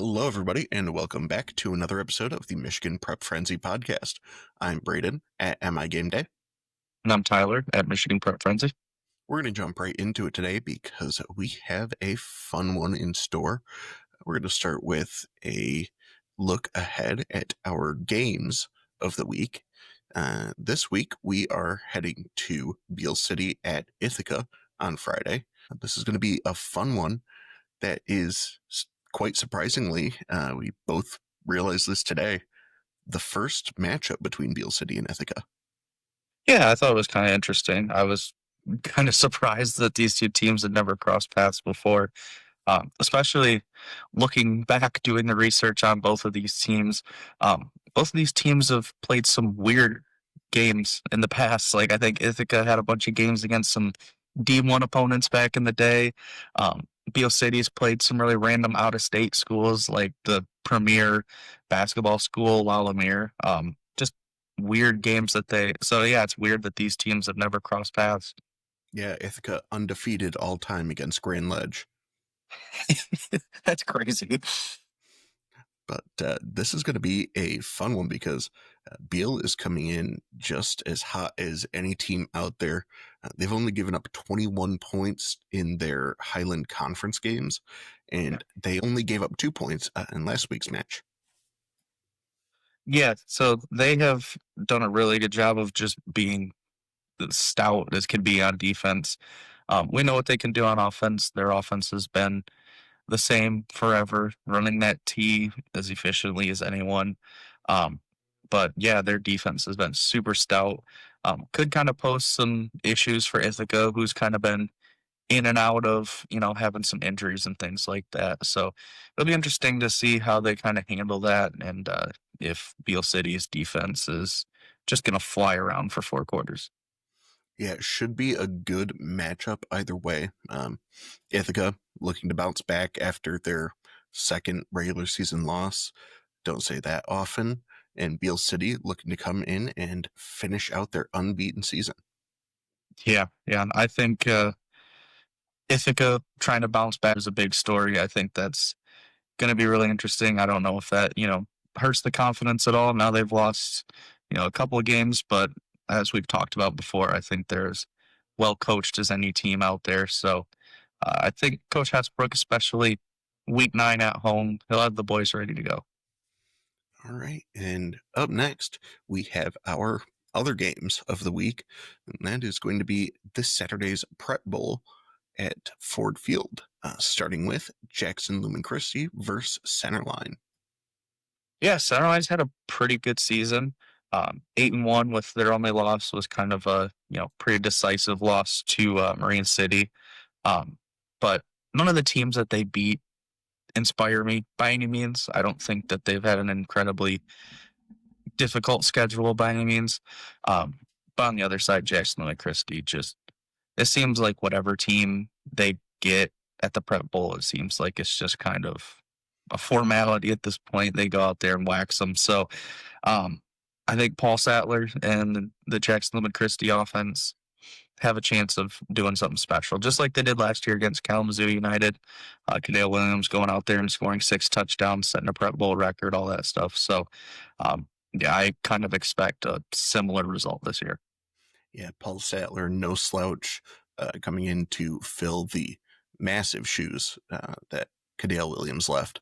Hello, everybody, and welcome back to another episode of the Michigan Prep Frenzy podcast. I'm Brayden at MI Game Day. And I'm Tyler at Michigan Prep Frenzy. We're going to jump right into it today because we have a fun one in store. We're going to start with a look ahead at our games of the week. This week, we are heading to Beale City at Ithaca on Friday. This is going to be a fun one that is quite surprisingly, we both realized this today, the first matchup between Beale City and Ithaca. Yeah, I thought it was kind of interesting. I was kind of surprised that these two teams had never crossed paths before, especially looking back, doing the research on both of these teams. Both of these teams have played some weird games in the past. Like, I think Ithaca had a bunch of games against some D1 opponents back in the day. Beale City's played some really random out-of-state schools, like the premier basketball school, La Lemire. Just weird games so yeah, it's weird that these teams have never crossed paths. Yeah, Ithaca undefeated all time against Grand Ledge. That's crazy. But this is going to be a fun one because Beale is coming in just as hot as any team out there. They've only given up 21 points in their Highland Conference games, and they only gave up 2 points in last week's match. Yeah, so they have done a really good job of just being as stout as can be on defense. We know what they can do on offense. Their offense has been the same forever, running that T as efficiently as anyone. But yeah, their defense has been super stout. Could kind of pose some issues for Ithaca, who's kind of been in and out of, having some injuries and things like that. So it'll be interesting to see how they kind of handle that and if Beale City's defense is just going to fly around for 4 quarters. Yeah, it should be a good matchup either way. Ithaca looking to bounce back after their second regular season loss. Don't say that often. And Beale City looking to come in and finish out their unbeaten season. Yeah, and I think Ithaca trying to bounce back is a big story. I think that's going to be really interesting. I don't know if that, hurts the confidence at all. Now they've lost, a couple of games, but as we've talked about before, I think they're as well coached as any team out there. So I think Coach Hasbrook, especially week 9 at home, he'll have the boys ready to go. All right. And up next, we have our other games of the week. And that is going to be this Saturday's Prep Bowl at Ford Field, starting with Jackson Lumen Christi versus Centerline. Yeah, Sunrise had a pretty good season. 8-1 with their only loss was kind of a pretty decisive loss to Marine City. But none of the teams that they beat inspire me by any means. I don't think that they've had an incredibly difficult schedule by any means. But on the other side, Jackson and Christie it seems like whatever team they get at the Prep Bowl, it seems like it's just kind of a formality at this point. They go out there and wax them. So I think Paul Sattler and the Jackson Lumen Christie offense have a chance of doing something special, just like they did last year against Kalamazoo United. Cadale Williams going out there and scoring 6 touchdowns, setting a Prep Bowl record, all that stuff. So, yeah, I kind of expect a similar result this year. Yeah, Paul Sattler, no slouch, coming in to fill the massive shoes that Cadale Williams left.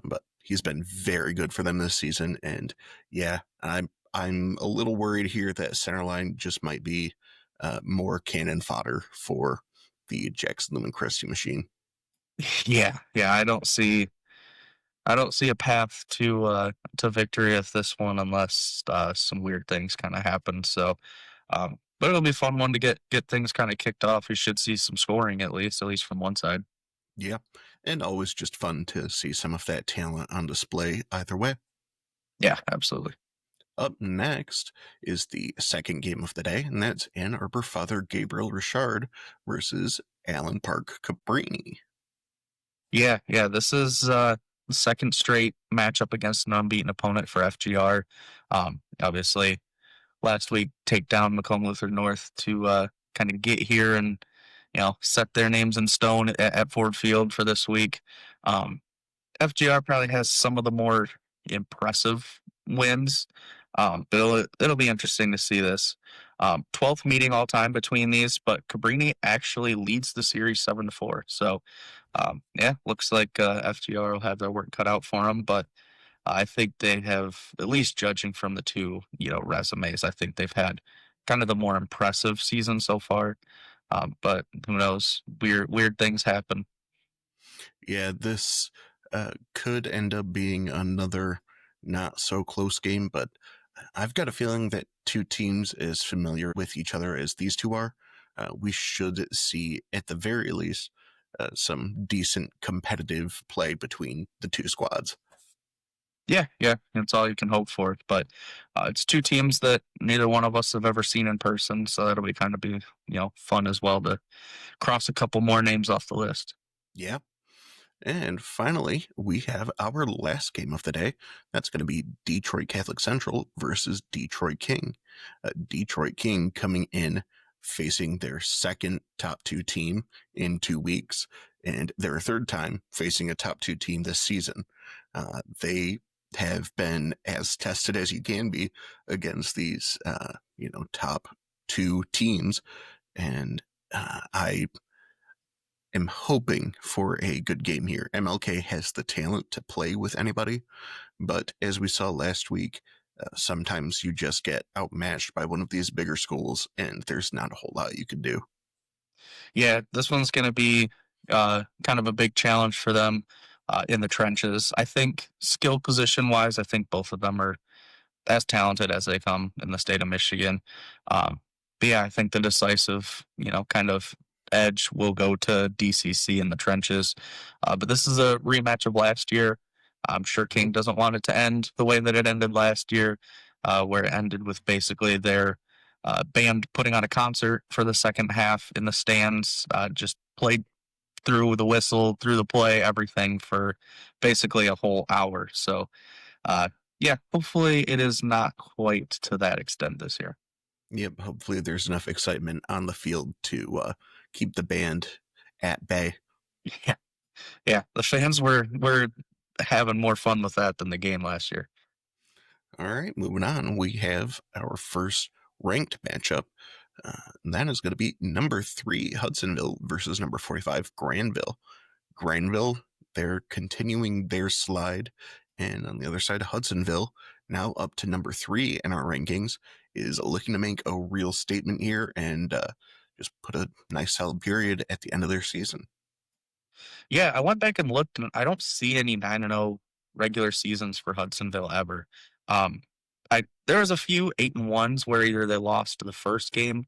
But he's been very good for them this season. And yeah, I'm a little worried here that Centerline just might be more cannon fodder for the Jackson Lumen Christi machine. Yeah, I don't see a path to victory at this one unless some weird things kind of happen. So, but it'll be a fun one to get things kind of kicked off. We should see some scoring at least from one side. Yeah, and always just fun to see some of that talent on display either way. Yeah, absolutely. Up next is the second game of the day, and that's Ann Arbor Father Gabriel Richard versus Allen Park Cabrini. Yeah, this is the second straight matchup against an unbeaten opponent for FGR. Obviously, last week take down Macomb Lutheran North to kind of get here and set their names in stone at Ford Field for this week. FGR probably has some of the more impressive wins. But it'll be interesting to see this. 12th meeting all time between these, but Cabrini actually leads the series 7-4. So, yeah, looks like FGR will have their work cut out for them. But I think they have, at least judging from the two, resumes, I think they've had kind of the more impressive season so far. But who knows? Weird things happen. Yeah, this could end up being another not so close game, but I've got a feeling that two teams as familiar with each other as these two are, we should see at the very least some decent competitive play between the two squads. Yeah, yeah, that's all you can hope for. But it's two teams that neither one of us have ever seen in person, so that'll be kind of be fun as well to cross a couple more names off the list. Yeah. And finally, we have our last game of the day. That's going to be Detroit Catholic Central versus Detroit King. Detroit King coming in facing their second top two team in 2 weeks and their third time facing a top two team this season. They have been as tested as you can be against these, top two teams. And I am hoping for a good game here. MLK has the talent to play with anybody, but as we saw last week, sometimes you just get outmatched by one of these bigger schools, and there's not a whole lot you can do. Yeah, this one's going to be kind of a big challenge for them in the trenches. I think skill position wise, I think both of them are as talented as they come in the state of Michigan. Um, but yeah, I think the decisive, kind of edge will go to DCC in the trenches. But this is a rematch of last year. I'm sure King doesn't want it to end the way that it ended last year, where it ended with basically their band putting on a concert for the second half in the stands, just played through the whistle, through the play, everything for basically a whole hour. So uh, yeah, hopefully it is not quite to that extent this year. Yep, hopefully there's enough excitement on the field to keep the band at bay. Yeah, yeah. The fans were having more fun with that than the game last year. All right, moving on. We have our first ranked matchup. And that is going to be number 3, Hudsonville versus number 45, Granville. Granville, they're continuing their slide. And on the other side, Hudsonville, now up to number 3 in our rankings, is looking to make a real statement here and just put a nice solid period at the end of their season. Yeah, I went back and looked, and I don't see any 9-0 regular seasons for Hudsonville ever. Um, I there was a few 8-1s where either they lost the first game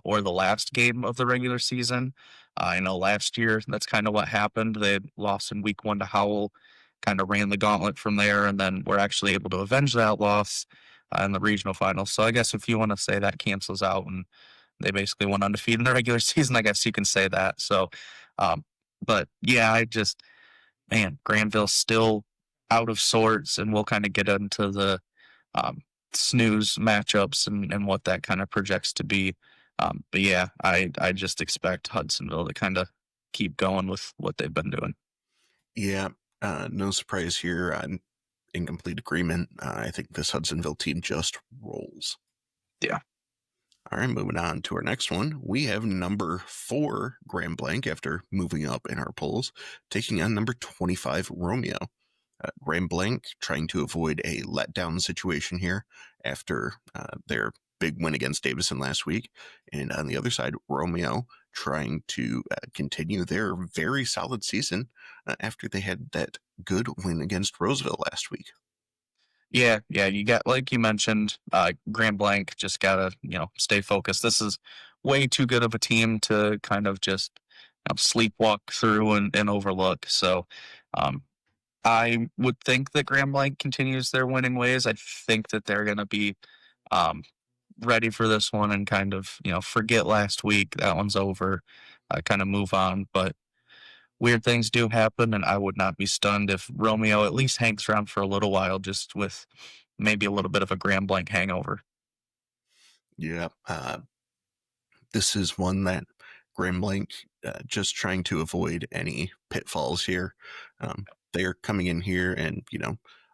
or the last game of the regular season. I know last year that's kind of what happened. They had lost in week 1 to Howell, kind of ran the gauntlet from there, and then were actually able to avenge that loss in the regional finals. So I guess if you want to say that cancels out and they basically went undefeated in the regular season, I guess you can say that. So, um, but yeah, man, Granville's still out of sorts, and we'll kind of get into the um, snooze matchups and what that kind of projects to be. But yeah, I just expect Hudsonville to kind of keep going with what they've been doing. Yeah, no surprise here. I'm in complete agreement. I think this Hudsonville team just rolls. Yeah. All right, moving on to our next one. We have number 4, Grand Blanc, after moving up in our polls, taking on number 25, Romeo. Grand Blanc trying to avoid a letdown situation here after their big win against Davison last week. And on the other side, Romeo trying to continue their very solid season after they had that good win against Roseville last week. Yeah, yeah, you got like you mentioned, Grand Blanc just gotta stay focused. This is way too good of a team to kind of just sleepwalk through and overlook. So, um, I would think that Grand Blanc continues their winning ways. I think that they're gonna be um, ready for this one and kind of forget last week. That one's over. Kind of move on, but weird things do happen, and I would not be stunned if Romeo at least hangs around for a little while, just with maybe a little bit of a Grand Blanc hangover. Yeah, this is one that Grand Blanc just trying to avoid any pitfalls here. they're coming in here and,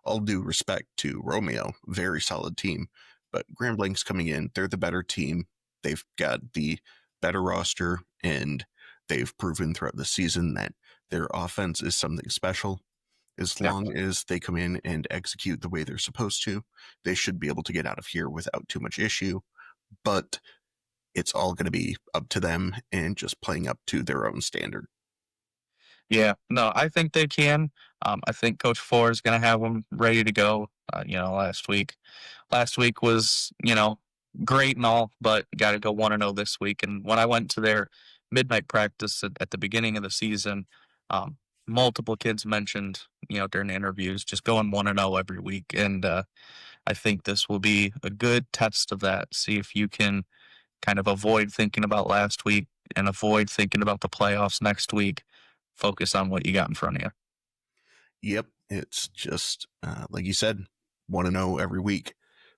all due respect to Romeo, very solid team. But Grambling's coming in, they're the better team. They've got the better roster, and they've proven throughout the season that their offense is something special. As Yeah. long as they come in and execute the way they're supposed to, they should be able to get out of here without too much issue. But it's all going to be up to them and just playing up to their own standard. Yeah, no, I think they can. I think Coach Four is going to have them ready to go. Last week was great and all, but got to go 1-0 this week. And when I went to their midnight practice at the beginning of the season, um, multiple kids mentioned during the interviews just going 1-0 every week, and I think this will be a good test of that. See if you can kind of avoid thinking about last week and avoid thinking about the playoffs next week. Focus on what you got in front of you. Yep, it's just like you said, 1-0 every week.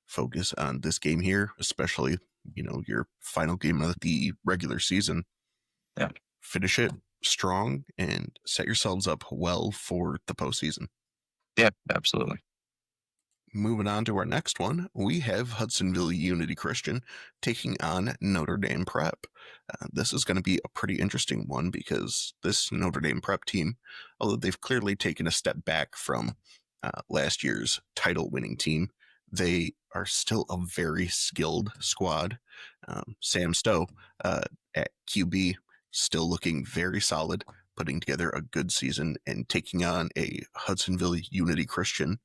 Focus on this game here, especially your final game of the regular season. Yeah. Finish it strong and set yourselves up well for the postseason. Yeah, absolutely. Moving on to our next one, we have Hudsonville Unity Christian taking on Notre Dame Prep. This is going to be a pretty interesting one because this Notre Dame Prep team, although they've clearly taken a step back from last year's title winning team, they are still a very skilled squad. Sam Stowe at QB, still looking very solid, putting together a good season and taking on a Hudsonville Unity Christian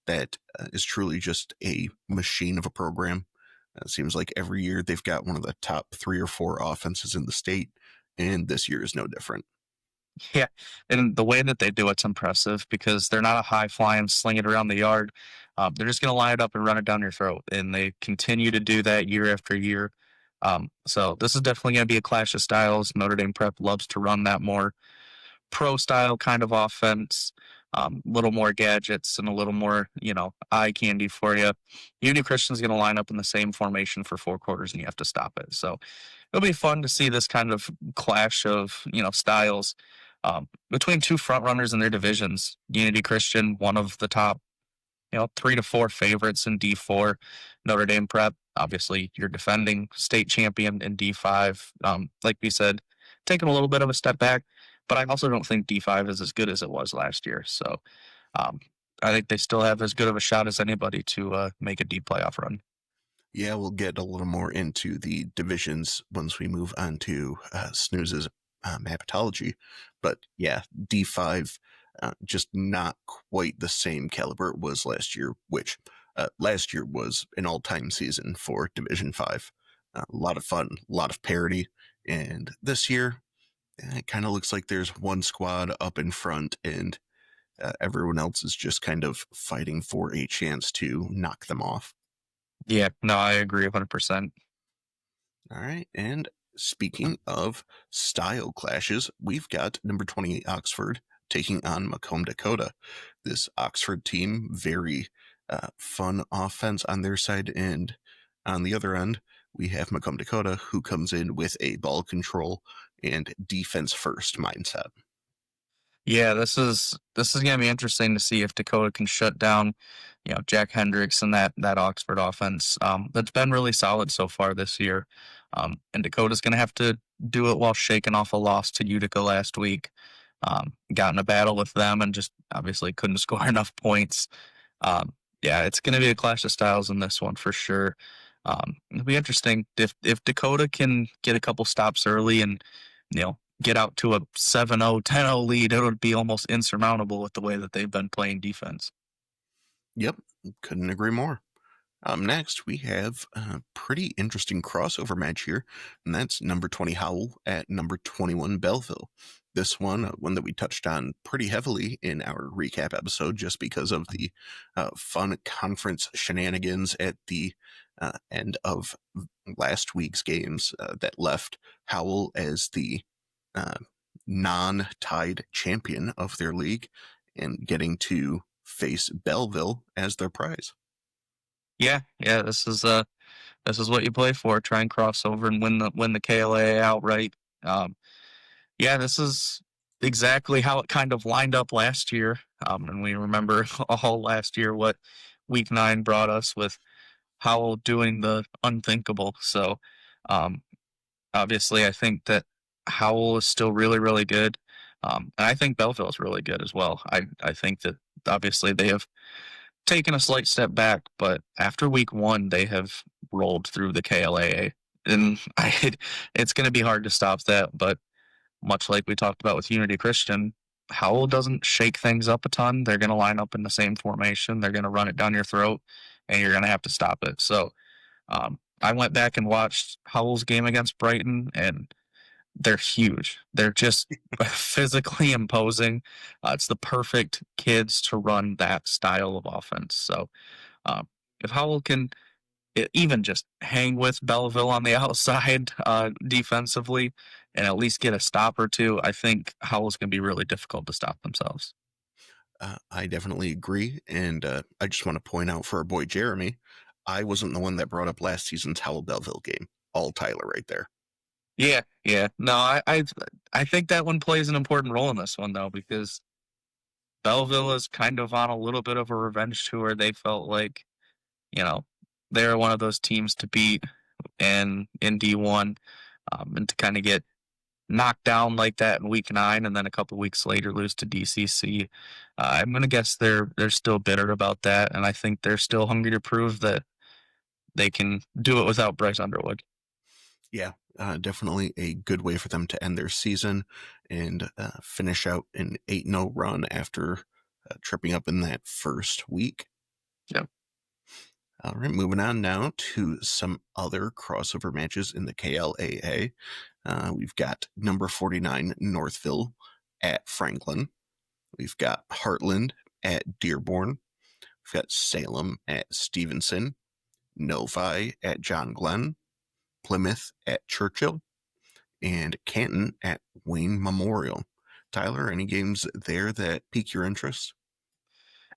that is truly just a machine of a program. It seems like every year they've got one of the top 3 or 4 offenses in the state, and this year is no different. Yeah, and the way that they do it's impressive because they're not a high flying, sling it around the yard. They're just going to line it up and run it down your throat, and they continue to do that year after year. So this is definitely going to be a clash of styles. Notre Dame Prep loves to run that more pro style kind of offense, a little more gadgets and a little more, eye candy for you. Uni Christian's going to line up in the same formation for 4 quarters and you have to stop it. So it'll be fun to see this kind of clash of, styles between two front runners in their divisions. Unity Christian, one of the top 3 to 4 favorites in D4. Notre Dame Prep, obviously, you're defending state champion in D5. Like we said, taking a little bit of a step back, but I also don't think D5 is as good as it was last year. So um, I think they still have as good of a shot as anybody to make a deep playoff run. Yeah, we'll get a little more into the divisions once we move on to Snooze's Mapetology. But yeah, D5, just not quite the same caliber it was last year, which last year was an all-time season for Division 5. A lot of fun, a lot of parity. And this year, it kind of looks like there's one squad up in front and everyone else is just kind of fighting for a chance to knock them off. Yeah, no, I agree 100%. All right. And speaking of style clashes, we've got number 28 Oxford taking on Macomb, Dakota. This Oxford team, very fun offense on their side. And on the other end, we have Macomb, Dakota, who comes in with a ball control and defense first mindset. Yeah, this is gonna be interesting to see if Dakota can shut down, Jack Hendricks and that Oxford offense. That's been really solid so far this year. And Dakota's gonna have to do it while shaking off a loss to Utica last week. Got in a battle with them and just obviously couldn't score enough points. Yeah, it's gonna be a clash of styles in this one for sure. It'll be interesting if Dakota can get a couple stops early and get out to a 7-0, 10-0 lead, it would be almost insurmountable with the way that they've been playing defense. Yep, couldn't agree more. Next, we have a pretty interesting crossover match here, and that's number 20 Howell at number 21 Belleville. This one that we touched on pretty heavily in our recap episode, just because of the fun conference shenanigans at the end of last week's games that left Howell as the uh, non-tied champion of their league and getting to face Belleville as their prize. Yeah, this is what you play for. Try and cross over and win the KLA outright. Yeah, this is exactly how it kind of lined up last year. And we remember all last year what week 9 brought us with Howell doing the unthinkable. So, um, obviously, I think that Howell is still really, really good. And I think Belleville is really good as well. I think that obviously they have taken a slight step back, but after week 1, they have rolled through the KLAA. And it's going to be hard to stop that. But much like we talked about with Unity Christian, Howell doesn't shake things up a ton. They're going to line up in the same formation. They're going to run it down your throat, and you're going to have to stop it. So I went back and watched Howell's game against Brighton, and they're huge. They're just physically imposing. It's the perfect kids to run that style of offense. So um, if Howell can even just hang with Belleville on the outside defensively and at least get a stop or two, I think Howell's going to be really difficult to stop themselves. I definitely agree. And I just want to point out for our boy Jeremy, I wasn't the one that brought up last season's Howell Belleville game. All Tyler right there. Yeah, yeah. No, I think that one plays an important role in this one though, because Belleville is kind of on a little bit of a revenge tour. They felt like, you know, they're one of those teams to beat in D1, and to kind of get knocked down like that in week 9 and then a couple weeks later lose to DCC. I'm gonna guess they're still bitter about that, and I think they're still hungry to prove that they can do it without Bryce Underwood. Yeah, definitely a good way for them to end their season and finish out an 8-0 run after tripping up in that first week. Yeah. All right, moving on now to some other crossover matches in the KLAA. We've got number 49 Northville at Franklin. We've got Heartland at Dearborn. We've got Salem at Stevenson. Novi at John Glenn. Plymouth at Churchill. And Canton at Wayne Memorial. Tyler, any games there that pique your interest?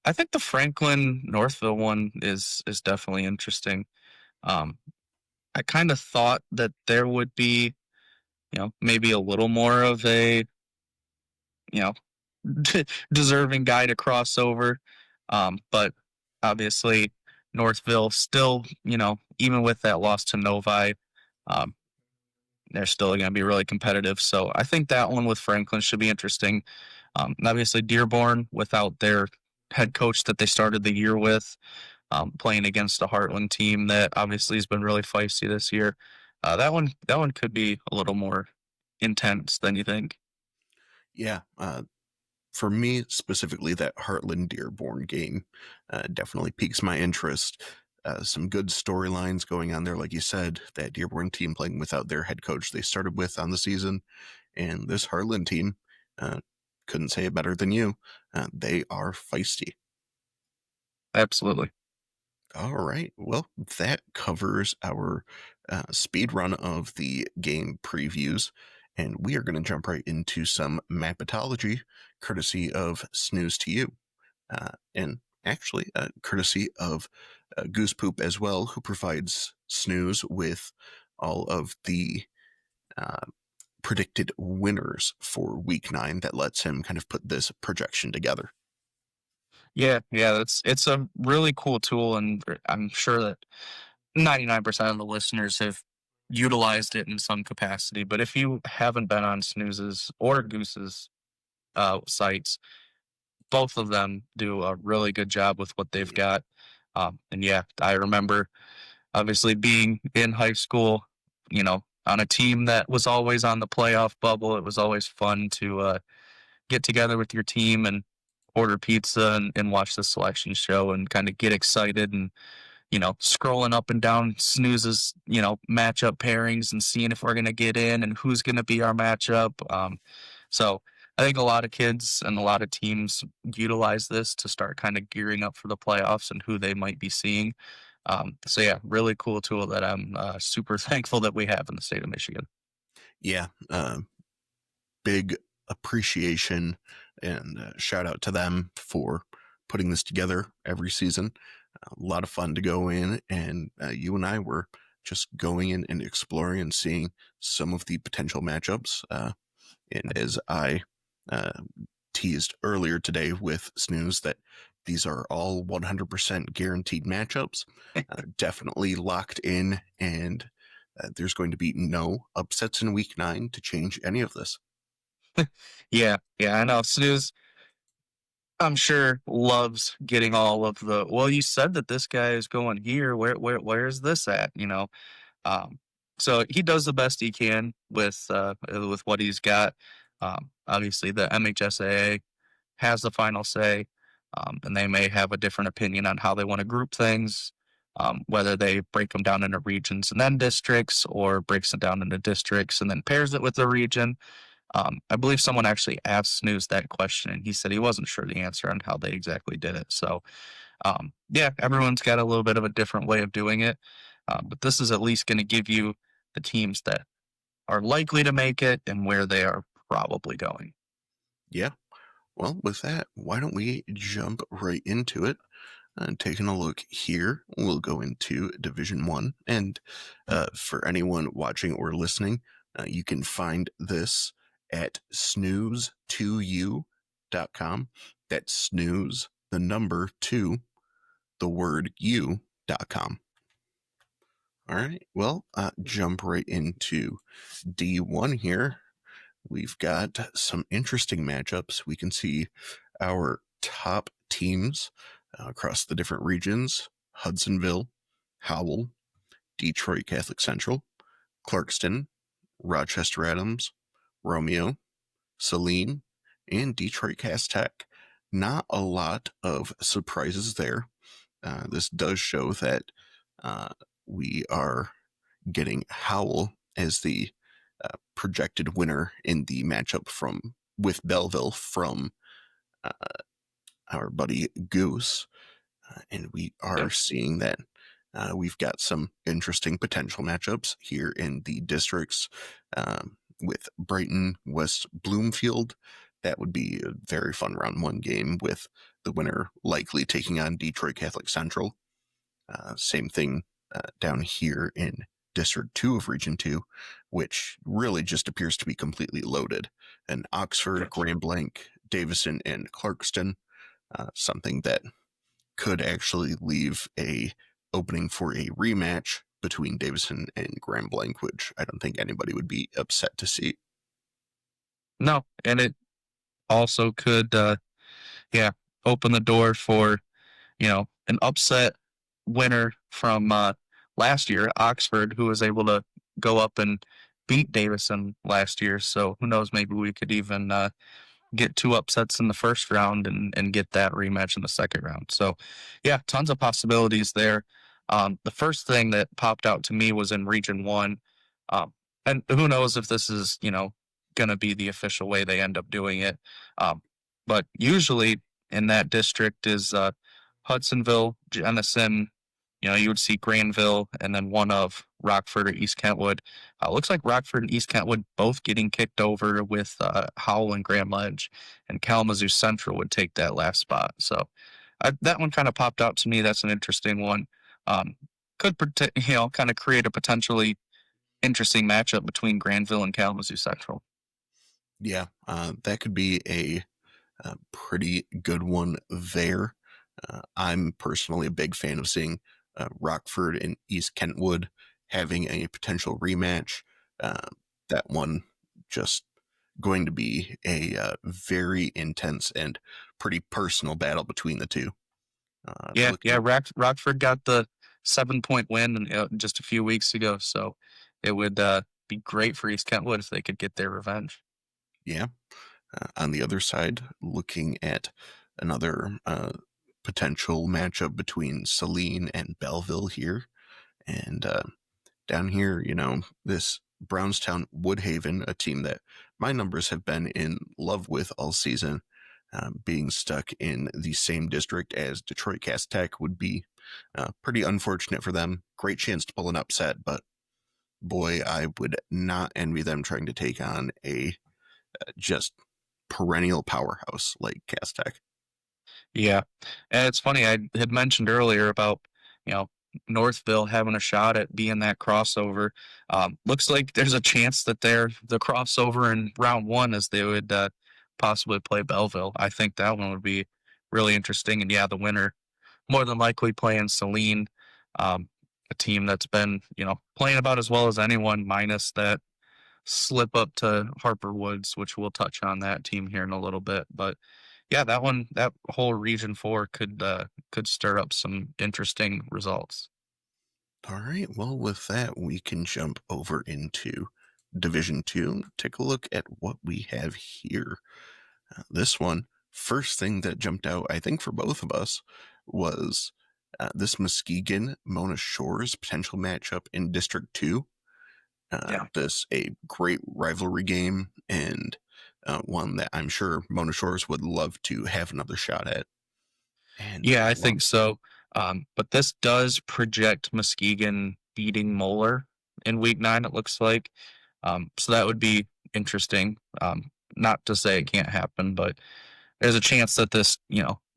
I think the Franklin Northville one is definitely interesting. Um, I kind of thought that there would be, maybe a little more of a, you know, deserving guy to cross over. But obviously, Northville still, even with that loss to Novi, um, they're still going to be really competitive. So I think that one with Franklin should be interesting. And obviously, Dearborn, without their head coach that they started the year with, playing against a Heartland team that obviously has been really feisty this year. That one could be a little more intense than you think. Yeah, for me specifically, that Heartland Dearborn game definitely piques my interest. Some good storylines going on there, like you said, that Dearborn team playing without their head coach they started with on the season, and this Heartland team, uh, couldn't say it better than you. They are feisty. Absolutely. All right. Well, that covers our speed run of the game previews. And we are going to jump right into some Mapetology, courtesy of Snooze to You. And actually, courtesy of Goose Poop as well, who provides Snooze with all of the uh, predicted winners for week 9 that lets him kind of put this projection together. Yeah, yeah, it's a really cool tool, and I'm sure that 99% of the listeners have utilized it in some capacity. But if you haven't been on Snooze's or Goose's sites, both of them do a really good job with what they've got. And yeah, I remember obviously being in high school, on a team that was always on the playoff bubble. It was always fun to get together with your team and order pizza and watch the selection show and kind of get excited and scrolling up and down Snooze's, matchup pairings and seeing if we're going to get in and who's going to be our matchup. So I think a lot of kids and a lot of teams utilize this to start kind of gearing up for the playoffs and who they might be seeing. So yeah, really cool tool that I'm super thankful that we have in the state of Michigan. Yeah, big appreciation and shout out to them for putting this together every season. A lot of fun to go in, and you and I were just going in and exploring and seeing some of the potential matchups. And as I uh, teased earlier today with Snooze that these are all 100% guaranteed matchups, definitely locked in, and there's going to be no upsets in week 9 to change any of this. Yeah, yeah, I know. Snooze, I'm sure, loves getting all of the, well, you said that this guy is going here. Where is this at? Um, so he does the best he can with what he's got. Obviously, the MHSAA has the final say, and they may have a different opinion on how they want to group things, whether they break them down into regions and then districts, or breaks it down into districts and then pairs it with the region. I believe someone actually asked Snooze that question, and he said he wasn't sure the answer on how they exactly did it. So, yeah, everyone's got a little bit of a different way of doing it, but this is at least going to give you the teams that are likely to make it and where they are probably going. Yeah. Well, with that, why don't we jump right into it? Taking a look here, we'll go into Division 1. And for anyone watching or listening, you can find this at snooze2u.com. That's snooze, the number 2, the word u.com. All right, well, jump right into D1 here. We've got some interesting matchups. We can see our top teams across the different regions: Hudsonville, Howell, Detroit Catholic Central, Clarkston, Rochester Adams, Romeo, Saline, and Detroit Cass Tech. Not a lot of surprises there. This does show that uh, we are getting Howell as the projected winner in the matchup from with Belleville from uh, our buddy Goose, and we are Yep. seeing that we've got some interesting potential matchups here in the districts with Brighton West Bloomfield. That would be a very fun round 1 game with the winner likely taking on Detroit Catholic Central. Same thing down here in District 2 of Region 2, which really just appears to be completely loaded. And Oxford, Yes. Grand Blanc, Davison, and Clarkston, something that could actually leave a opening for a rematch between Davison and Grand Blanc, which I don't think anybody would be upset to see. No, and it also could, yeah, open the door for an upset winner from last year, Oxford, who was able to go up and beat Davison last year. So who knows? Maybe we could even get 2 upsets in the first round and get that rematch in the second round. So, yeah, tons of possibilities there. The first thing that popped out to me was in Region 1. Um, and who knows if this is, going to be the official way they end up doing it. Um, but usually in that district is Hudsonville, Jenison, you would see Granville, and then one of Rockford or East Kentwood. Looks like Rockford and East Kentwood both getting kicked over with Howell and Grand Ledge, and Kalamazoo Central would take that last spot. So that one kind of popped out to me. That's an interesting one. Um, could kind of create a potentially interesting matchup between Granville and Kalamazoo Central. Yeah, that could be a pretty good one there. I'm personally a big fan of seeing Rockford and East Kentwood having a potential rematch. Uh, that one just going to be a very intense and pretty personal battle between the two. Yeah, yeah. Looking, Rockford got the 7-point win just a few weeks ago, so it would be great for East Kentwood if they could get their revenge. yeah. On the other side, looking at another potential matchup between Saline and Belleville here, and down here, this Brownstown Woodhaven, a team that my numbers have been in love with all season, being stuck in the same district as Detroit Cass Tech would be pretty unfortunate for them. Great chance to pull an upset, but boy, I would not envy them trying to take on a just perennial powerhouse like Cass Tech. Yeah, and it's funny. I had mentioned earlier about you know Northville having a shot at being that crossover. Looks like there's a chance that they're the crossover in round 1, as they would possibly play Belleville. I think that one would be really interesting. And yeah, the winner more than likely playing Celine, a team that's been, playing about as well as anyone, minus that slip up to Harper Woods, which we'll touch on that team here in a little bit. But yeah, that whole Region Four could stir up some interesting results. All right. Well, with that, we can jump over into Division Two. Take a look at what we have here. This one, first thing that jumped out, I think, for both of us was this Muskegon Mona Shores potential matchup in District 2. Yeah. This a great rivalry game and one that I'm sure Mona Shores would love to have another shot at. And Yeah, I well, think so. But this does project Muskegon beating Moeller in week 9, it looks like. So that would be interesting. Not to say it can't happen, but there's a chance that this,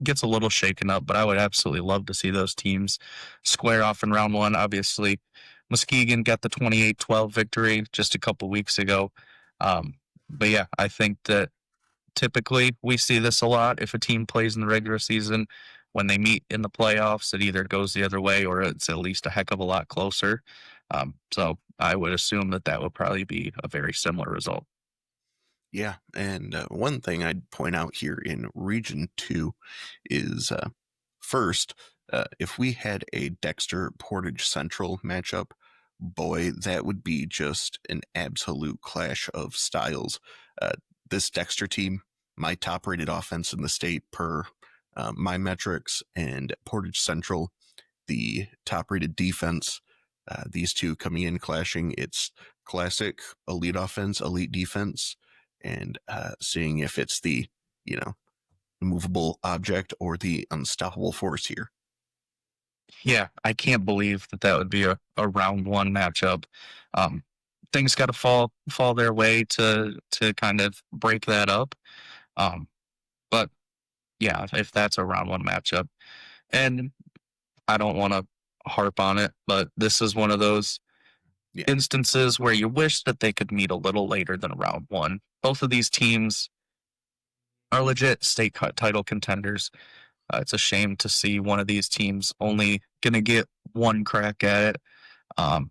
gets a little shaken up. But I would absolutely love to see those teams square off in round 1. Obviously, Muskegon got the 28-12 victory just a couple weeks ago. But yeah, I think that typically we see this a lot. If a team plays in the regular season, when they meet in the playoffs, it either goes the other way or it's at least a heck of a lot closer. So I would assume that that would probably be a very similar result. yeah, and one thing I'd point out here in Region 2 is first, if we had a Dexter Portage Central matchup, boy, that would be just an absolute clash of styles. Uh, this Dexter team, my top rated offense in the state per my metrics, and Portage Central, the top rated defense. These two coming in clashing. It's classic elite offense, elite defense, and seeing if it's the, you know, immovable object or the unstoppable force here. Yeah, I can't believe that that would be a round 1 matchup. Um, Things got to fall their way to kind of break that up. Um, but yeah, if that's a round 1 matchup, and I don't want to harp on it, but this is one of those Yeah, instances where you wish that they could meet a little later than round 1. Both of these teams are legit state title contenders. It's a shame to see one of these teams only going to get one crack at it. Um,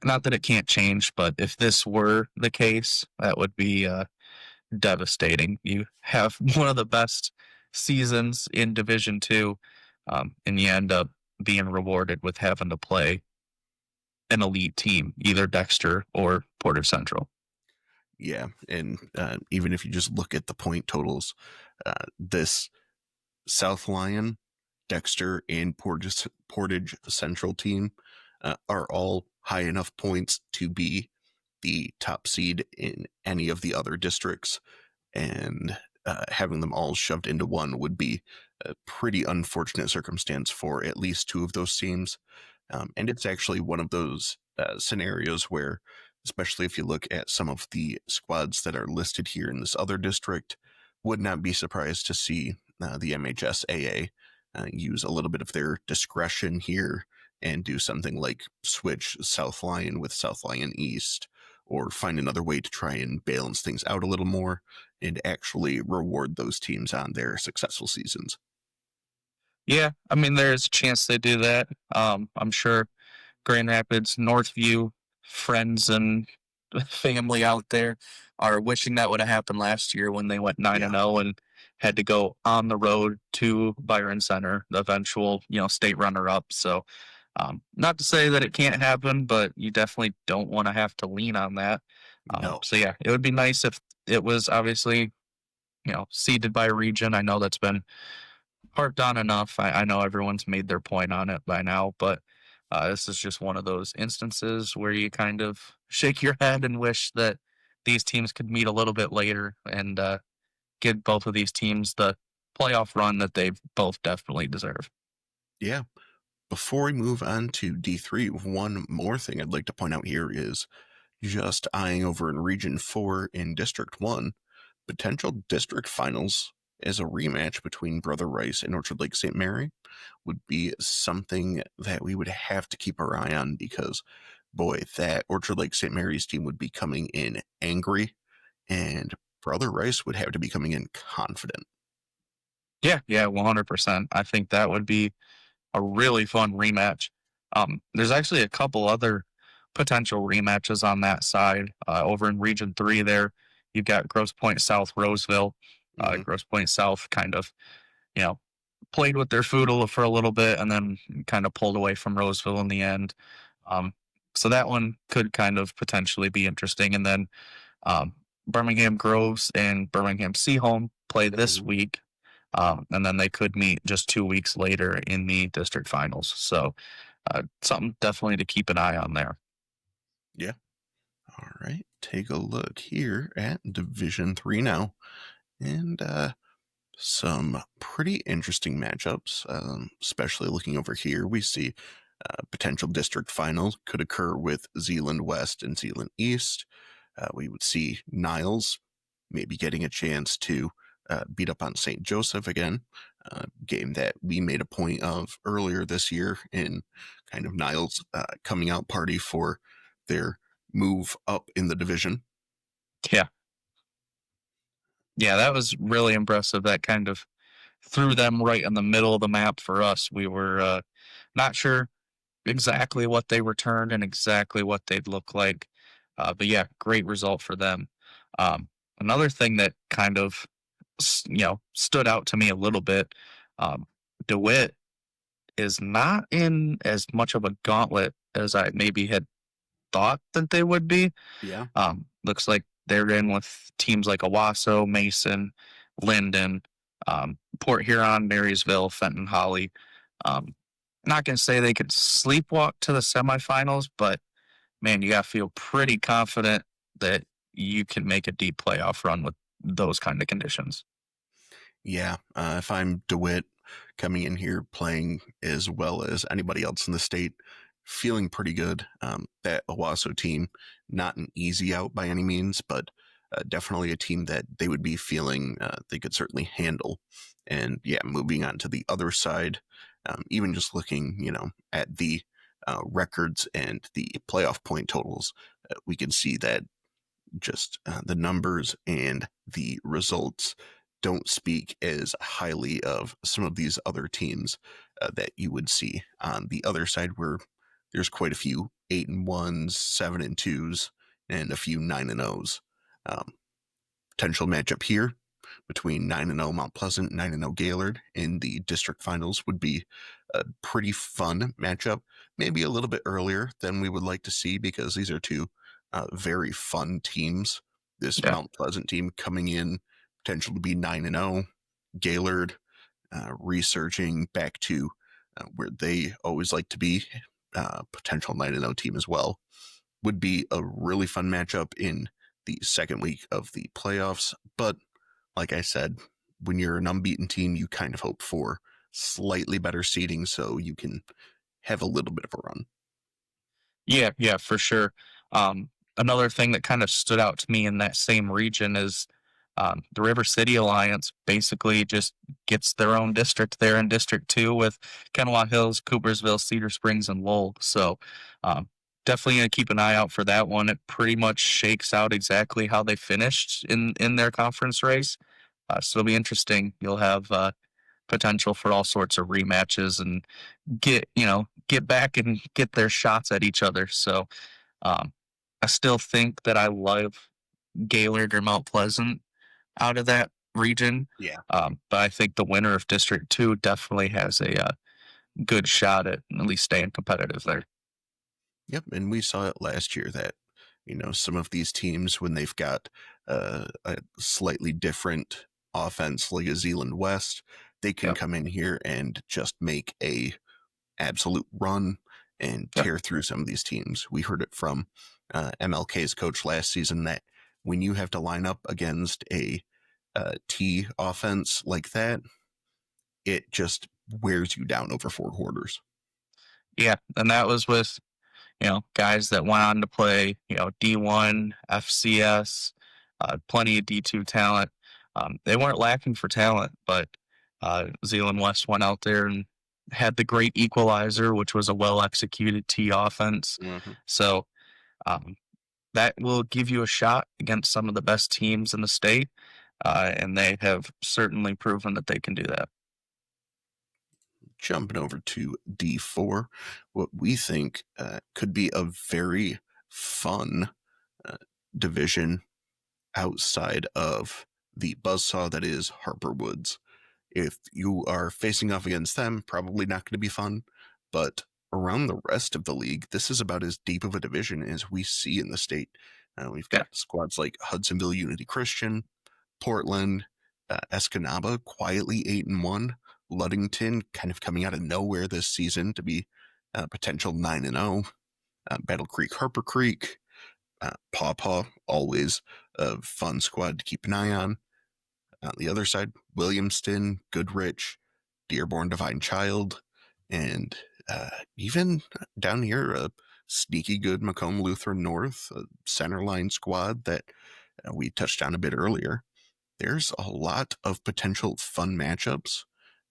Not that it can't change, but if this were the case, that would be devastating. You have one of the best seasons in Division Two, and you end up being rewarded with having to play an elite team, either Dexter or Porter Central. yeah, and even if you just look at the point totals, this South Lion, Dexter, and Portage Central team are all high enough points to be the top seed in any of the other districts, and having them all shoved into one would be a pretty unfortunate circumstance for at least two of those teams. And it's actually one of those scenarios where, especially if you look at some of the squads that are listed here in this other district, would not be surprised to see the MHSAA use a little bit of their discretion here and do something like switch South Lion with South Lion East, or find another way to try and balance things out a little more and actually reward those teams on their successful seasons. Yeah, I mean, there's a chance they do that. I'm sure Grand Rapids, Northview, friends and family out there are wishing that would have happened last year when they went 9 Yeah, and 0 and had to go on the road to Byron Center, the eventual, state runner up. So, not to say that it can't happen, but you definitely don't want to have to lean on that. no, So yeah, it would be nice if it was obviously, seeded by region. I know that's been harped on enough. I know everyone's made their point on it by now, but this is just one of those instances where you kind of shake your head and wish that these teams could meet a little bit later and give both of these teams the playoff run that they both definitely deserve. yeah. Before we move on to D3, one more thing I'd like to point out here is just eyeing over in Region 4 in District 1, potential district finals as a rematch between Brother Rice and Orchard Lake St. Mary would be something that we would have to keep our eye on because, boy, that Orchard Lake St. Mary's team would be coming in angry and Brother Rice would have to be coming in confident. Yeah, yeah, 100%. I think that would be a really fun rematch. There's actually a couple other potential rematches on that side. Over in Region 3 there, you've got Grosse Pointe South, Roseville. Hmm. Grosse Pointe South kind of, you know, played with their food for a little bit and then kind of pulled away from Roseville in the end. Um, so that one could kind of potentially be interesting. And then um, Birmingham Groves and Birmingham Seaholm play this Oh, week. And then they could meet just 2 weeks later in the district finals. So something definitely to keep an eye on there. yeah. All right. Take a look here at Division Three now, and some pretty interesting matchups. Especially looking over here, we see potential district finals could occur with Zeeland West and Zeeland East. We would see Niles maybe getting a chance to beat up on St. Joseph again, game that we made a point of earlier this year in kind of Niles' coming out party for their move up in the division. Yeah. Yeah, that was really impressive. That kind of threw them right in the middle of the map for us. We were not sure exactly what they returned and exactly what they'd look like. But yeah, great result for them. Um, Another thing that kind of stood out to me a little bit. Um, DeWitt is not in as much of a gauntlet as I maybe had thought that they would be. Yeah. Looks like they're in with teams like Owasso, Mason, Linden, Port Huron, Marysville, Fenton Holly. Um, Not going to say they could sleepwalk to the semifinals, but man, you got to feel pretty confident that you can make a deep playoff run with those kind of conditions. Yeah, if I'm DeWitt coming in here playing as well as anybody else in the state, feeling pretty good. That Owasso team, not an easy out by any means, but definitely a team that they would be feeling they could certainly handle. And yeah, moving on to the other side, even just looking, at the records and the playoff point totals, we can see that just the numbers and the results don't speak as highly of some of these other teams that you would see on the other side, where there's quite a few 8-1s, 7-2s, and a few 9-0s. Um, Potential matchup here between 9-0 Mount Pleasant, 9-0 Gaylord in the district finals would be a pretty fun matchup. Maybe a little bit earlier than we would like to see because these are two very fun teams. This Yeah. Mount Pleasant team coming in potential to be 9-0. Gaylord researching back to where they always like to be, potential 9-0 team as well, would be a really fun matchup in the second week of the playoffs. But like I said, when you're an unbeaten team, you kind of hope for slightly better seeding so you can have a little bit of a run. Yeah, yeah, for sure. Another thing that kind of stood out to me in that same region is the River City Alliance basically just gets their own district there in District 2 with Kennewaw Hills, Coopersville, Cedar Springs, and Lowell. So um, definitely going to keep an eye out for that one. It pretty much shakes out exactly how they finished in their conference race. So it'll be interesting. You'll have potential for all sorts of rematches and get back and get their shots at each other. So um, I still think that I love Gaylord or Mount Pleasant out of that region. Yeah. But I think the winner of District 2 definitely has a good shot at least staying competitive there. Yep. And we saw it last year that, some of these teams, when they've got a slightly different offense like a Zeeland West, they can Yep. come in here and just make a absolute run and Yep. tear through some of these teams. We heard it from MLK's coach last season that when you have to line up against a T offense like that, it just wears you down over 4 quarters. Yeah. And that was with, guys that went on to play, D1, FCS, plenty of D2 talent. They weren't lacking for talent, but Zealand West went out there and had the great equalizer, which was a well executed T offense. Mhm. So um, that will give you a shot against some of the best teams in the state, and they have certainly proven that they can do that. Jumping over to D4, what we think could be a very fun uh, division outside of the buzzsaw that is Harper Woods. If you are facing off against them, probably not going to be fun. But around the rest of the league, this is about as deep of a division as we see in the state. We've Yeah. got squads like Hudsonville Unity Christian, Portland, Escanaba quietly 8-1, Ludington kind of coming out of nowhere this season to be potential 9-0, Battle Creek Harper Creek, Paw Paw always a fun squad to keep an eye on. On the other side, Williamston, Goodrich, Dearborn Divine Child, and even down here, a sneaky good Macomb Lutheran North, a centerline squad that we touched on a bit earlier. There's a lot of potential fun matchups,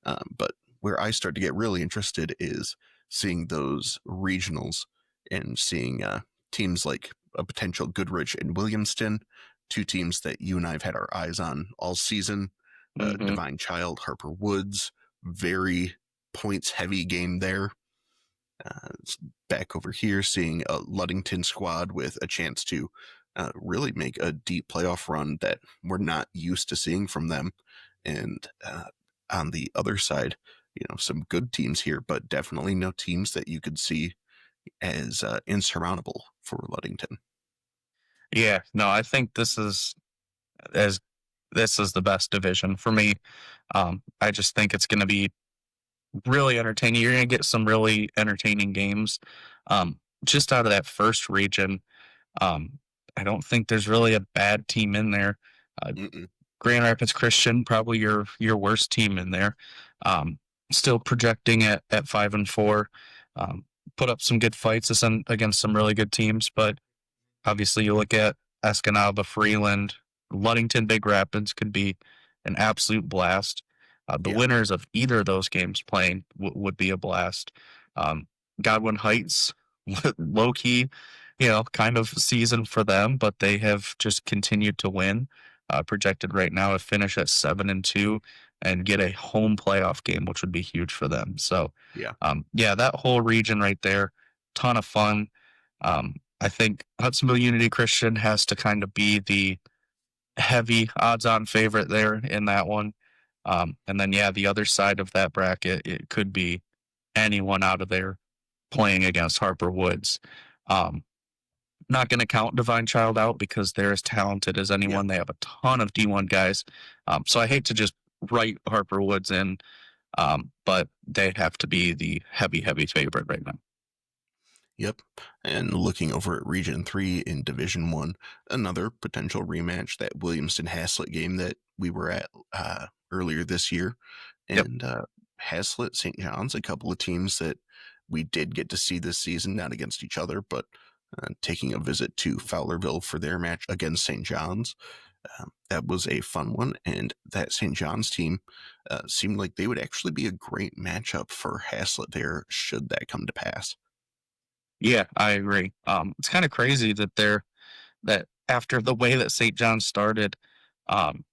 but where I start to get really interested is seeing those regionals and seeing teams like a potential Goodrich and Williamston, two teams that you and I have had our eyes on all season. Hmm. Divine Child, Harper Woods, very points heavy game there. Uh, Back over here, seeing a Ludington squad with a chance to really make a deep playoff run that we're not used to seeing from them. And on the other side, some good teams here, but definitely no teams that you could see as insurmountable for Ludington. Yeah, no, I think as this is the best division for me. I just think it's going to be really entertaining. You're going to get some really entertaining games. Just out of that first region, um, I don't think there's really a bad team in there. Uh, Mm-mm. Grand Rapids Christian, probably your worst team in there. Um, Still projecting at 5-4. Um, Put up some good fights against some really good teams, but obviously, you look at Escanaba, Freeland, Ludington, Big Rapids could be an absolute blast. The Yeah, winners of either of those games playing would be a blast. Um, Godwin Heights, low key, kind of season for them, but they have just continued to win. Projected right now to finish at 7-2 and get a home playoff game, which would be huge for them. So, yeah, yeah, that whole region right there, ton of fun. I think Hudsonville Unity Christian has to kind of be the heavy odds-on favorite there in that one. And then, yeah, the other side of that bracket, it could be anyone out of there playing against Harper Woods. Um, Not going to count Divine Child out because they're as talented as yeah. anyone. They have a ton of D1 guys. So I hate to just write Harper Woods in, but they have to be the heavy, heavy favorite right now. Yep. And looking over at Region 3 in Division 1, another potential rematch, that Williamston Haslett game that we were at earlier this year. Yep. And Haslett, St. John's, a couple of teams that we did get to see this season, not against each other, but taking a visit to Fowlerville for their match against St. John's. That was a fun one. And that St. John's team seemed like they would actually be a great matchup for Haslett there, should that come to pass. Yeah, I agree. It's kind of crazy that after the way that St. John started, um,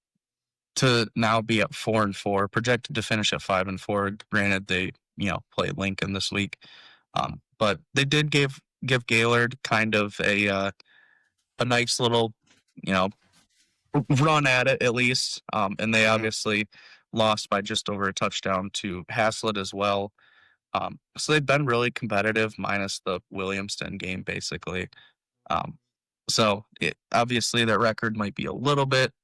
to now be at 4-4, projected to finish at 5-4. Granted, they play Lincoln this week, but they did give Gaylord kind of a nice little you know run at it at least, and they Mhm. obviously lost by just over a touchdown to Haslett as well. So they've been really competitive, minus the Williamston game, basically. Um, obviously their record might be a little bit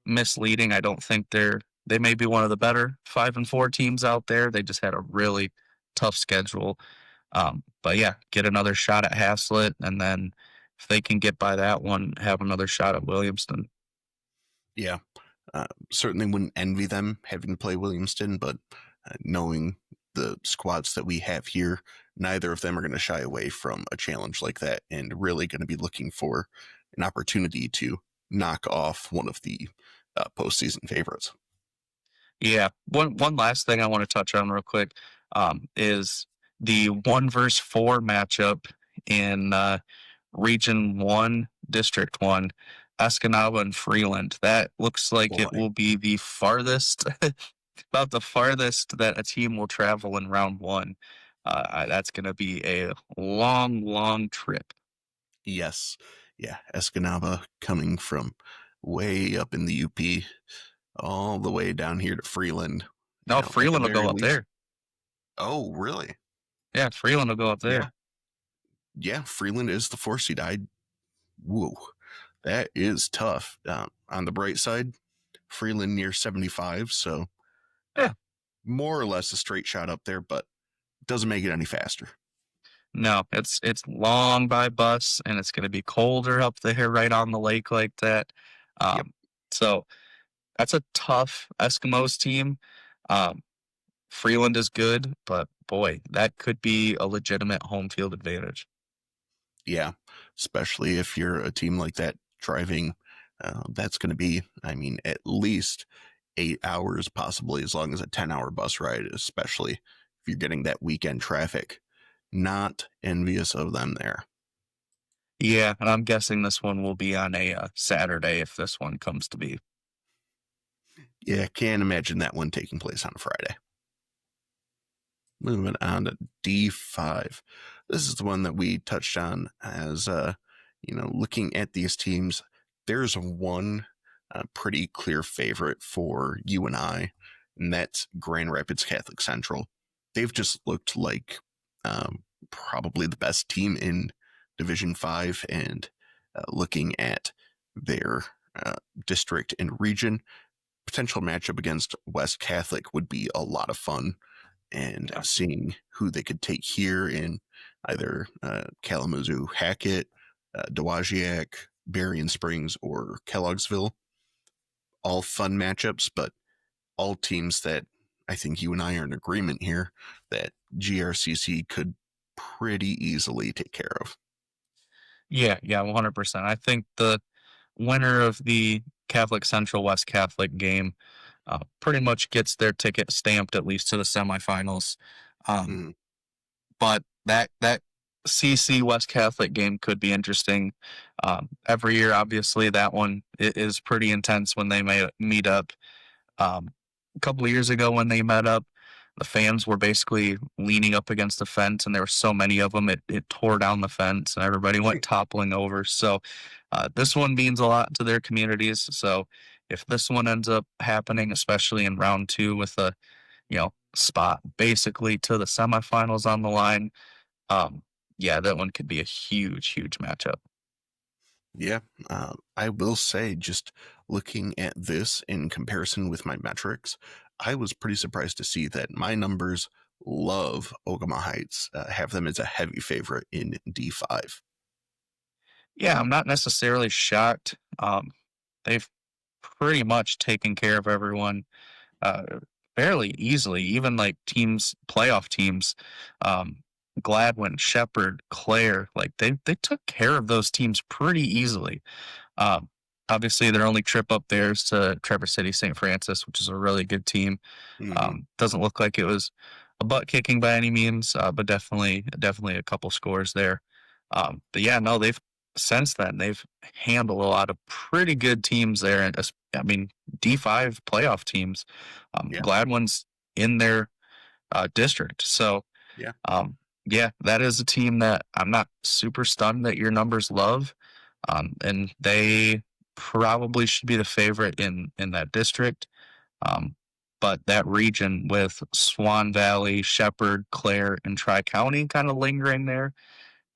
misleading. I don't think they may be one of the better 5-4 teams out there. They just had a really tough schedule. But yeah, get another shot at Haslett, and then if they can get by that one, have another shot at Williamston. Yeah. Certainly wouldn't envy them having to play Williamston, but knowing the squads that we have here, neither of them are going to shy away from a challenge like that and really going to be looking for an opportunity to knock off one of the postseason favorites. Yeah. One last thing I want to touch on real quick, is the 1 versus 4 matchup in Region 1, District 1, Escanaba and Freeland. That looks like it Boy, will be the farthest, about the farthest that a team will travel in round one. That's going to be a long, long trip. yes. Yeah, Escanaba coming from way up in the UP all the way down here to Freeland, No, at the Freeland will very go up least. there. Oh, really? Yeah, Freeland will go up Yeah. there. Yeah, Freeland is the 4 seed. Whoa, that is tough. On the bright side, Freeland near 75, so uh, Yeah. more or less a straight shot up there, but doesn't make it any faster. No, it's long by bus and it's going to be colder up there right on the lake like that. Yep. Um, so that's a tough Eskimos team. Um, Freeland is good, but boy, that could be a legitimate home field advantage. Yeah, especially if you're a team like that driving. That's going to be, I mean, at least 8 hours, possibly as long as a 10-hour bus ride, especially if you're getting that weekend traffic. Not envious of them there. Yeah, and I'm guessing this one will be on a Saturday if this one comes to be. Yeah, can't imagine that one taking place on a Friday. Moving on to D5. This is the one that we touched on as, looking at these teams. There's one pretty clear favorite for you and I, and that's Grand Rapids Catholic Central. They've just looked like probably the best team in Division 5, and looking at their district and region, potential matchup against West Catholic would be a lot of fun, and Yeah. seeing who they could take here in either Kalamazoo, Hackett, Dowagiac, Berrien Springs, or Kellogg'sville. All fun matchups, but all teams that I think you and I are in agreement here that GRCC could pretty easily take care of. Yeah, 100%. I think the winner of the Catholic Central West Catholic game pretty much gets their ticket stamped at least to the semifinals. Um, Mm, but that CC West Catholic game could be interesting. Every year, obviously, that one is pretty intense when they may meet up. Um, a couple of years ago, when they met up, the fans were basically leaning up against the fence, and there were so many of them, it tore down the fence, and everybody went toppling over. So, this one means a lot to their communities. So, if this one ends up happening, especially in round two with a spot basically to the semifinals on the line, um, yeah, that one could be a huge, huge matchup. yeah, I will say, just looking at this in comparison with my metrics, I was pretty surprised to see that my numbers love Ogama Heights, have them as a heavy favorite in D5. Yeah, I'm not necessarily shocked. They've pretty much taken care of everyone uh, fairly easily, even like teams, playoff teams, um, Gladwin, Shepherd, Claire, like they took care of those teams pretty easily. Um, Obviously, their only trip up there is to Traverse City St. Francis, which is a really good team. Mm-hmm. Doesn't look like it was a butt kicking by any means, but definitely a couple scores there. But yeah, no, they've since then they've handled a lot of pretty good teams there, and I mean D5 playoff teams. Yeah, Gladwin's in their district, so yeah, um, yeah, that is a team that I'm not super stunned that your numbers love, and they probably should be the favorite in that district. Um, but that region with Swan Valley, Shepherd, Clare, and Tri County kind of lingering there,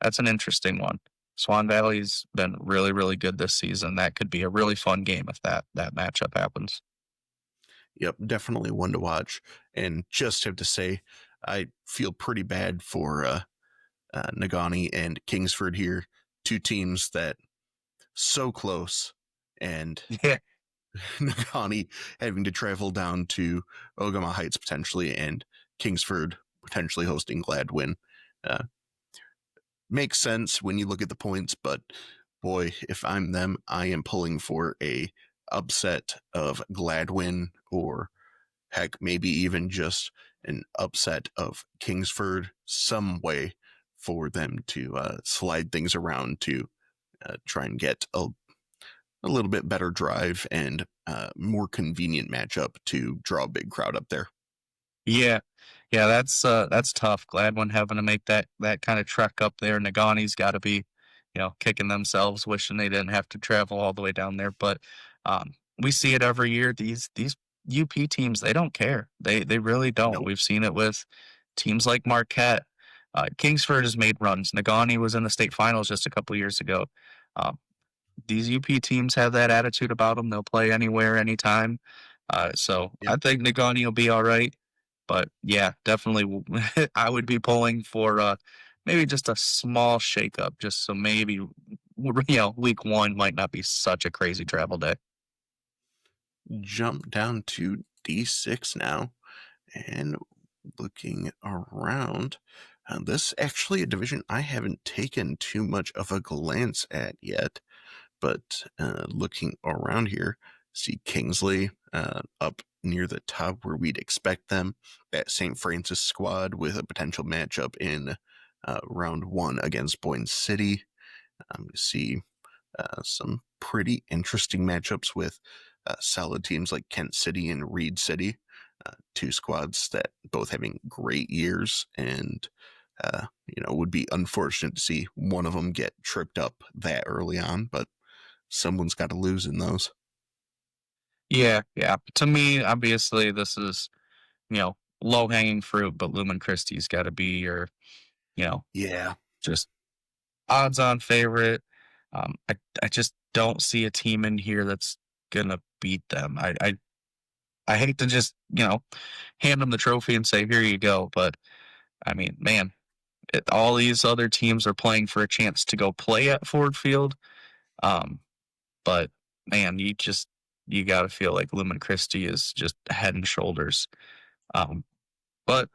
that's an interesting one. Swan Valley's been really, really good this season. That could be a really fun game if that matchup happens. yep, definitely one to watch. And just have to say, I feel pretty bad for Nagani and Kingsford here, two teams that so close, and Yeah, Nagani having to travel down to Ogama Heights potentially, and Kingsford potentially hosting Gladwin. Uh, Makes sense when you look at the points, but boy, if I'm them, I am pulling for a upset of Gladwin, or heck, maybe even just an upset of Kingsford, some way for them to slide things around to try and get a little bit better drive and more convenient matchup to draw a big crowd up there. Yeah. Yeah, that's tough. Gladwin having to make that kind of trek up there. Nagani's gotta be, kicking themselves, wishing they didn't have to travel all the way down there. But we see it every year. These UP teams, they don't care. They really don't. Nope. We've seen it with teams like Marquette. Kingsford has made runs. Nagani was in the state finals just a couple years ago. Um, these UP teams have that attitude about them. They'll play anywhere, anytime. So Yep. I think Nagani will be all right. But yeah, definitely, I would be pulling for maybe just a small shakeup, just so maybe week one might not be such a crazy travel day. Jump down to D6 now and looking around. This actually a division I haven't taken too much of a glance at yet, but looking around here, see Kingsley up near the top where we'd expect them. That St. Francis squad with a potential matchup in round one against Boyne City. We see some pretty interesting matchups with solid teams like Kent City and Reed City, two squads that both having great years and would be unfortunate to see one of them get tripped up that early on, but someone's got to lose in those. Yeah, yeah. To me, obviously, this is low hanging fruit, but Lumen Christie's got to be your you know Yeah, just odds on favorite. I just don't see a team in here that's gonna beat them. I hate to just hand them the trophy and say here you go, but I mean, man, all these other teams are playing for a chance to go play at Ford Field. Um, but man, you got to feel like Lumen Christie is just head and shoulders. Um, but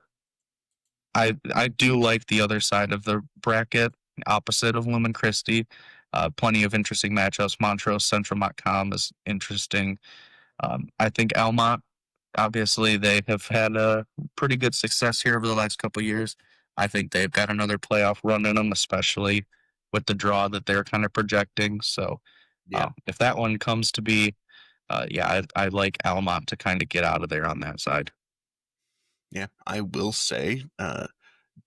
I do like the other side of the bracket, opposite of Lumen Christie. Plenty of interesting matchups. Montrose Central Montcalm is interesting. I think Almont, obviously, they have had a pretty good success here over the last couple of years. I think they've got another playoff run in them, especially with the draw that they're kind of projecting. So yeah, if that one comes to be, yeah, I like Almont to kind of get out of there on that side. yeah. I will say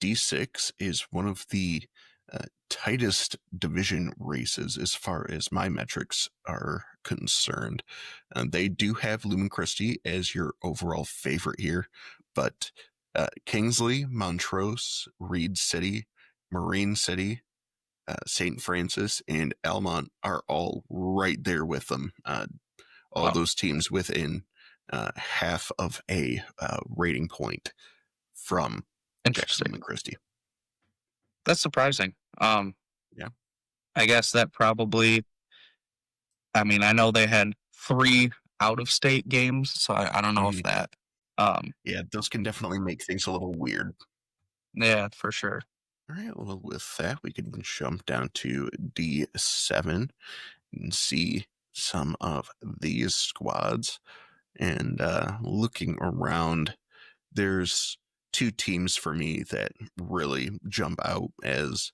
D6 is one of the tightest division races as far as my metrics are concerned. They do have Lumen Christie as your overall favorite here, but Kingsley, Montrose, Reed City, Marine City, St. Francis, and Almont are all right there with them. All Wow, those teams within half of a rating point from Jackson interesting. Lumen Christie. That's surprising. Yeah. I guess that probably. I mean, I know they had 3 out of state games, so I don't know if Mhm. that. Um, Yeah, those can definitely make things a little weird. yeah, for sure. All right, well, with that, we can jump down to D7 and see some of these squads. And looking around, there's two teams for me that really jump out as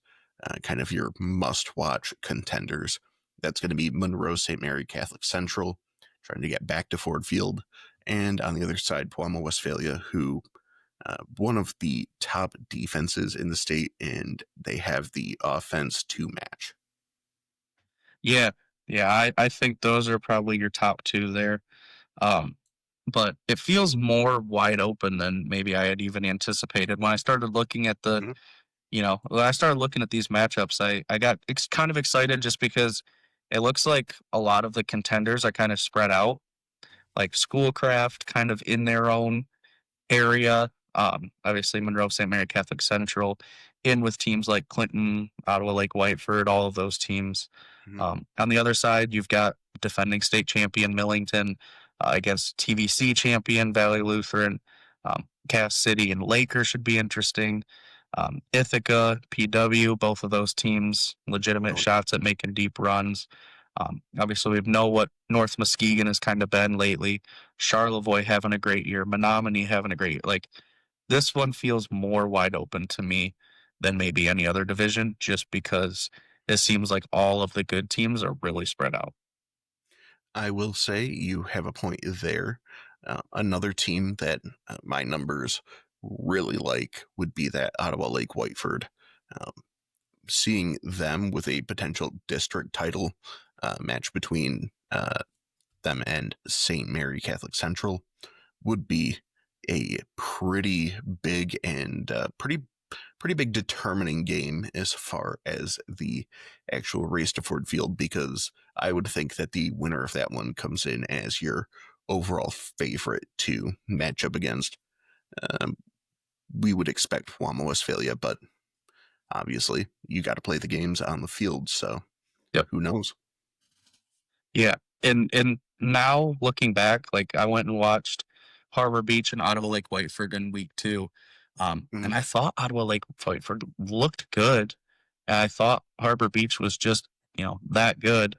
kind of your must watch contenders. That's going to be Monroe St. Mary Catholic Central, trying to get back to Ford Field. And on the other side, Poimo Westphalia, who one of the top defenses in the state, and they have the offense to match. Yeah, yeah, I think those are probably your top 2 there. Um, but it feels more wide open than maybe I had even anticipated. When I started looking at Mhm. when I started looking at these matchups, I got kind of excited just because it looks like a lot of the contenders are kind of spread out, like Schoolcraft kind of in their own area. Obviously, Monroe St. Mary Catholic Central, in with teams like Clinton, Ottawa Lake Whiteford, all of those teams. Mhm. On the other side, you've got defending state champion Millington against TVC champion Valley Lutheran. Cass City and Laker should be interesting. Ithaca, PW, both of those teams, legitimate Oh, shots at making deep runs. Obviously, we know what North Muskegon has kind of been lately. Charlevoix having a great year, Menominee having a great year. Like this one feels more wide open to me. than maybe any other division, just because it seems like all of the good teams are really spread out. I will say you have a point there. Another team that my numbers really like would be that Ottawa Lake Whiteford. Um, Seeing them with a potential district title match between them and St. Mary Catholic Central would be a pretty big and pretty big determining game as far as the actual race to Ford Field, because I would think that the winner of that one comes in as your overall favorite to match up against. Um, we would expect Wama Westphalia, but obviously you got to play the games on the field, so Yep. who knows? Yeah, and now looking back, like, I went and watched Harbor Beach and Ottawa Lake Whiteford in week 2, Mhm. and I thought Ottawa Lake Whiteford looked good, and I thought Harbor Beach was just, that good,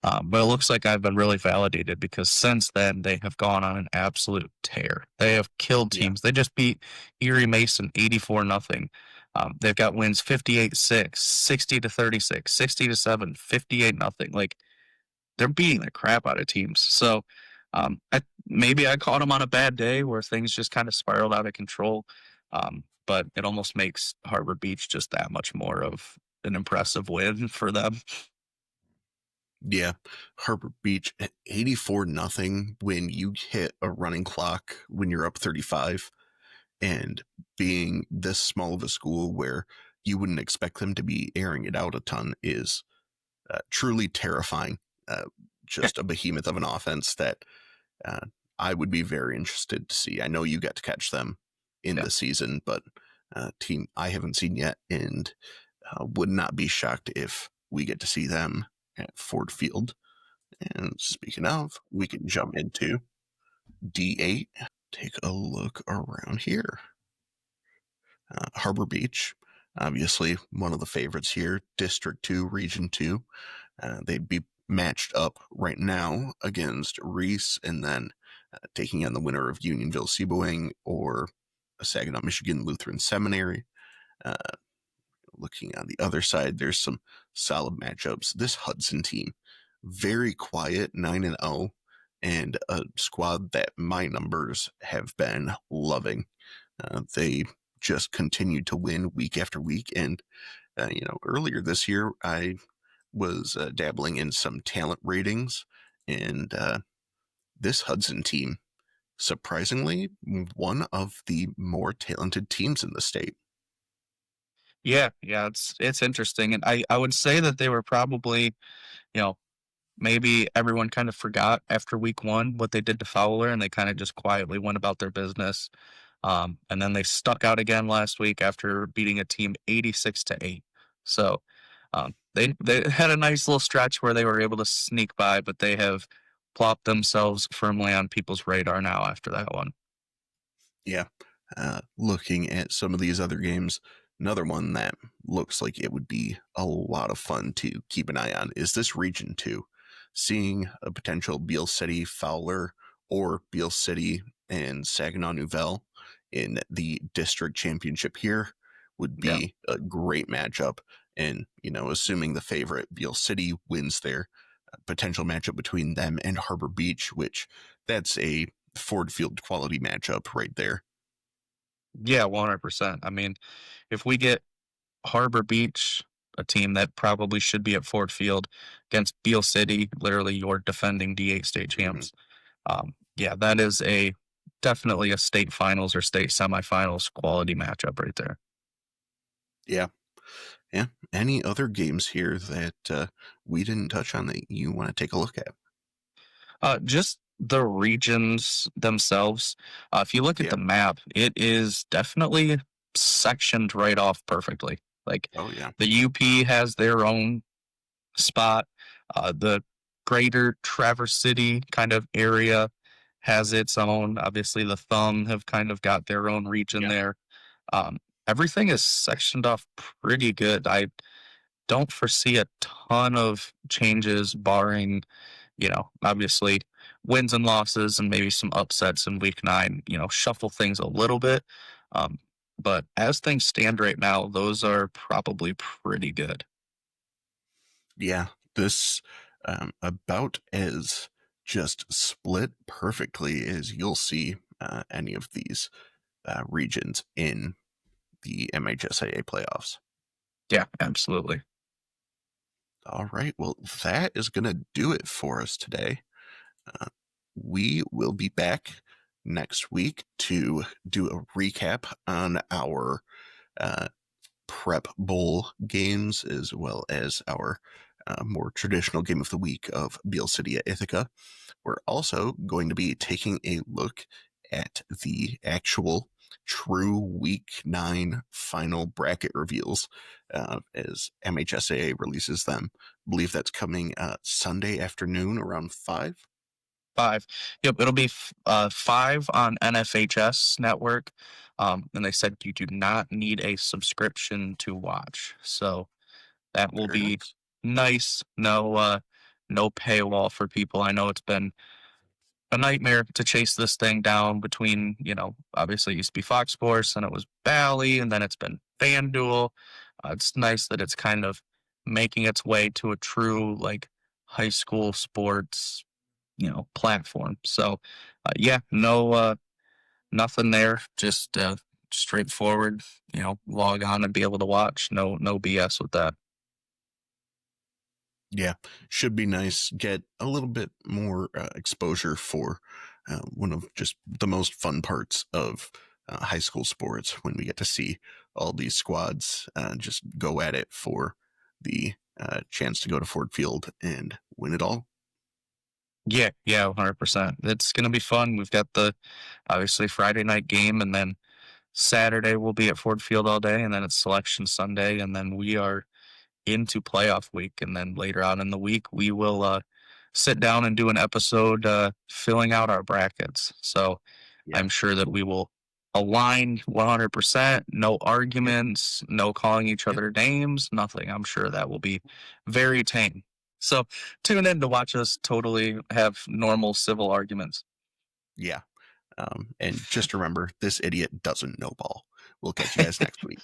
but it looks like I've been really validated because since then, they have gone on an absolute tear. They have killed Yeah. teams. They just beat Erie Mason 84-0. They've got wins 58-6, 60-36, 60-7, 58-0. Like, they're beating the crap out of teams. So maybe I caught them on a bad day where things just kind of spiraled out of control. But it almost makes Harbor Beach just that much more of an impressive win for them. Yeah, Harbor Beach at 84-0 when you hit a running clock when you're up 35, and being this small of a school where you wouldn't expect them to be airing it out a ton is truly terrifying. Uh, Yeah, just a behemoth of an offense that uh, I would be very interested to see. I know you got to catch them in yeah. the season, but team I haven't seen yet, and would not be shocked if we get to see them at Ford Field. And speaking of, we can jump into D8. Take a look around here. Harbor Beach, obviously one of the favorites here. District 2, Region 2. They'd be matched up right now against Reese, and then taking on the winner of Unionville Seaboing or Saginaw, Michigan Lutheran Seminary. Uh, Looking on the other side, there's some solid matchups. This Hudson team, very quiet, 9-0, and a squad that my numbers have been loving. They just continued to win week after week, and earlier this year I was dabbling in some talent ratings, and this Hudson team, surprisingly, one of the more talented teams in the state. Yeah, yeah, it's interesting. And I would say that they were probably, you know, maybe everyone kind of forgot after week 1 what they did to Fowler, and they kinda just quietly went about their business. And then they stuck out again last week after beating a team 86-8. So, they had a nice little stretch where they were able to sneak by, but they have plopped themselves firmly on people's radar now after that one. Yeah. Looking at some of these other games, another one that looks like it would be a lot of fun to keep an eye on is this Region 2. Seeing a potential Beal City Fowler or Beal City and Saginaw Nouvelle in the district championship here would Yeah. be a great matchup. And, assuming the favorite Beal City wins their potential matchup between them and Harbor Beach, which that's a Ford Field quality matchup right there. Yeah, 100%. I mean, if we get Harbor Beach, a team that probably should be at Ford Field, against Beal City, literally your defending D8 state Mhm. champs. Yeah, that is a definitely a state finals or state semifinals quality matchup right there. Yeah. Yeah. Any other games here that we didn't touch on that you want to take a look at? Just the regions themselves. If you look at Yeah. the map, it is definitely sectioned right off perfectly. Like Oh, yeah. the UP has their own spot. The greater Traverse City kind of area has its own. Obviously, the Thumb have kind of got their own region Yeah. there. Um, Everything is sectioned off pretty good. I don't foresee a ton of changes, barring, obviously wins and losses and maybe some upsets in week 9, shuffle things a little bit. Um, But as things stand right now, those are probably pretty good. Yeah, this about as just split perfectly as you'll see any of these regions in the MHSAA playoffs. Yeah, absolutely. All right, well, that is going to do it for us today. Uh, we will be back next week to do a recap on our uh, prep bowl games as well as our more traditional game of the week of Beale City at Ithaca. We're also going to be taking a look at the actual true week 9 final bracket reveals as MHSAA releases them. I believe that's coming Sunday afternoon around 5. 5. Yep, it'll be 5 on NFHS network. And they said you do not need a subscription to watch. So that will Very be nice. nice. No paywall for people. I know it's been a nightmare to chase this thing down between, obviously it used to be Fox Sports and it was Bally and then it's been FanDuel. It's nice that it's kind of making its way to a true like high school sports, platform. So, yeah, nothing there. Just straightforward, log on and be able to watch. No BS with that. Yeah, should be nice. Get a little bit more exposure for one of just the most fun parts of high school sports when we get to see all these squads just go at it for the chance to go to Ford Field and win it all. Yeah, 100%. It's gonna be fun. We've got the obviously Friday night game, and then Saturday we'll be at Ford Field all day, and then it's Selection Sunday, and then we are into playoff week, and then later on in the week we will sit down and do an episode filling out our brackets. So Yeah. I'm sure that we will align 100%, no Yep. arguments, no calling each Yep. other names, nothing. I'm sure that will be very tame. So tune in to watch us totally have normal civil arguments. Yeah. And just remember, this idiot doesn't know ball. We'll catch you guys next week.